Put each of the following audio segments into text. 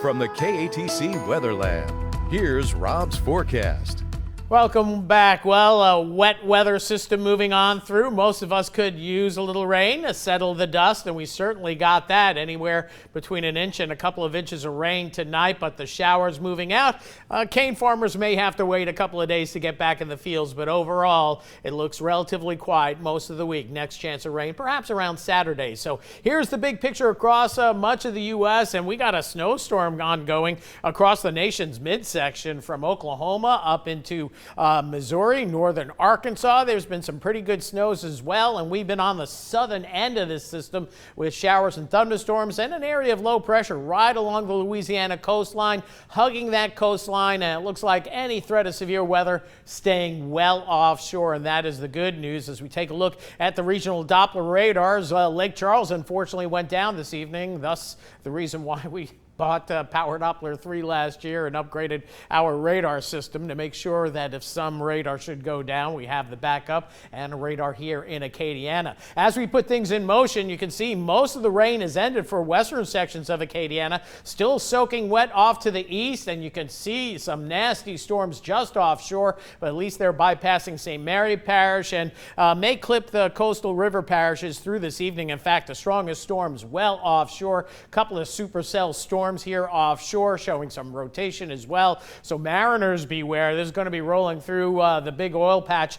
From the KATC Weatherland, here's Rob's forecast. Welcome back. Well, a wet weather system moving on through. Most of us could use a little rain to settle the dust, and we certainly got that. Anywhere between an inch and a couple of inches of rain tonight, but the showers moving out. Cane farmers may have to wait a couple of days to get back in the fields, but overall, it looks relatively quiet most of the week. Next chance of rain, perhaps around Saturday. So here's the big picture across much of the U.S., and we got a snowstorm ongoing across the nation's midsection from Oklahoma up into Missouri, northern Arkansas. There's been some pretty good snows as well, and we've been on the southern end of this system with showers and thunderstorms and an area of low pressure right along the Louisiana coastline, hugging that coastline, and it looks like any threat of severe weather staying well offshore, and that is the good news. As we take a look at the regional Doppler radars, Lake Charles unfortunately went down this evening, thus the reason why we bought Power Doppler 3 last year and upgraded our radar system to make sure that if some radar should go down, we have the backup and a radar here in Acadiana. As we put things in motion, you can see most of the rain has ended for western sections of Acadiana, still soaking wet off to the east, and you can see some nasty storms just offshore, but at least they're bypassing St. Mary Parish and may clip the coastal river parishes through this evening. In fact, the strongest storms well offshore, a couple of supercell storms here offshore showing some rotation as well. So mariners beware. This is going to be rolling through the big oil patch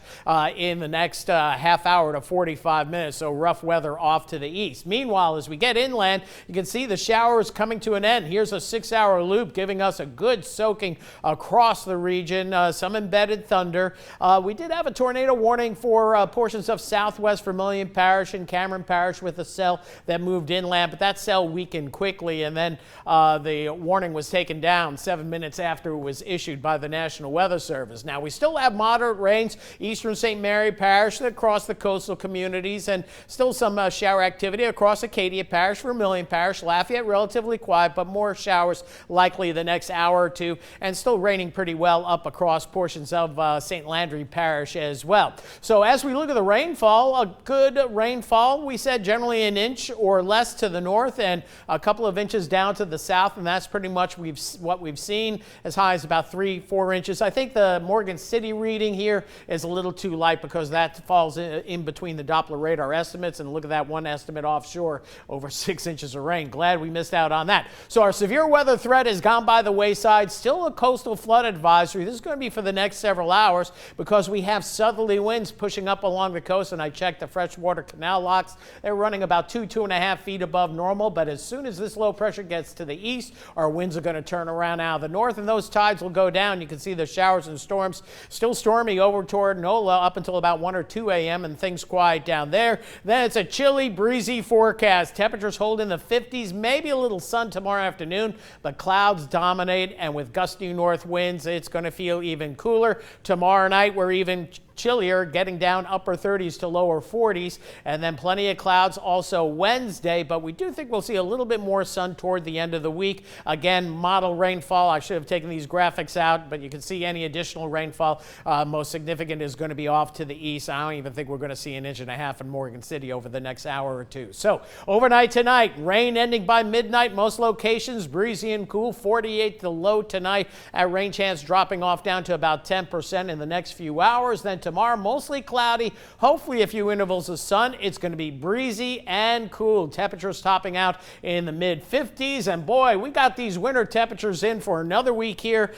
in the next half hour to 45 minutes. So rough weather off to the east. Meanwhile, as we get inland, you can see the showers coming to an end. Here's a 6-hour loop giving us a good soaking across the region. Some embedded thunder. We did have a tornado warning for portions of southwest Vermilion Parish and Cameron Parish with a cell that moved inland, but that cell weakened quickly, and then the warning was taken down 7 minutes after it was issued by the National Weather Service. Now, we still have moderate rains eastern St. Mary Parish across the coastal communities, and still some shower activity across Acadia Parish, Vermilion Parish, Lafayette relatively quiet, but more showers likely the next hour or two, and still raining pretty well up across portions of St. Landry Parish as well. So as we look at the rainfall, a good rainfall, we said generally an inch or less to the north and a couple of inches down to the south, and that's pretty much what we've seen, as high as about 3-4 inches. I think the Morgan City reading here is a little too light because that falls in between the Doppler radar estimates, and look at that one estimate offshore, over 6 inches of rain. Glad we missed out on that. So our severe weather threat has gone by the wayside. Still a coastal flood advisory. This is going to be for the next several hours because we have southerly winds pushing up along the coast, and I checked the freshwater canal locks. They're running about 2.5 feet above normal, but as soon as this low pressure gets to the east, our winds are going to turn around out of the north, and those tides will go down. You can see the showers and storms still stormy over toward NOLA up until about 1 or 2 a.m. and things quiet down there. Then it's a chilly, breezy forecast. Temperatures hold in the 50s, maybe a little sun tomorrow afternoon, but clouds dominate, and with gusty north winds, it's going to feel even cooler. Tomorrow night, we're even chillier, getting down upper 30s to lower 40s, and then plenty of clouds also Wednesday, but we do think we'll see a little bit more sun toward the end of the week. Again, model rainfall. I should have taken these graphics out, but you can see any additional rainfall. Most significant is going to be off to the east. I don't even think we're going to see 1.5 inches in Morgan City over the next hour or two. So overnight tonight, rain ending by midnight. Most locations breezy and cool, 48 the low tonight. Rain chance dropping off down to about 10% in the next few hours. Then tomorrow, mostly cloudy, hopefully a few intervals of sun. It's going to be breezy and cool. Temperatures topping out in the mid-50s. And boy, we got these winter temperatures in for another week here.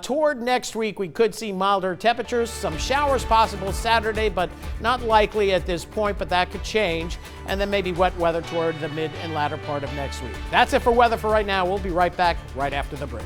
Toward next week, we could see milder temperatures. Some showers possible Saturday, but not likely at this point, but that could change. And then maybe wet weather toward the mid and latter part of next week. That's it for weather for right now. We'll be right back right after the break.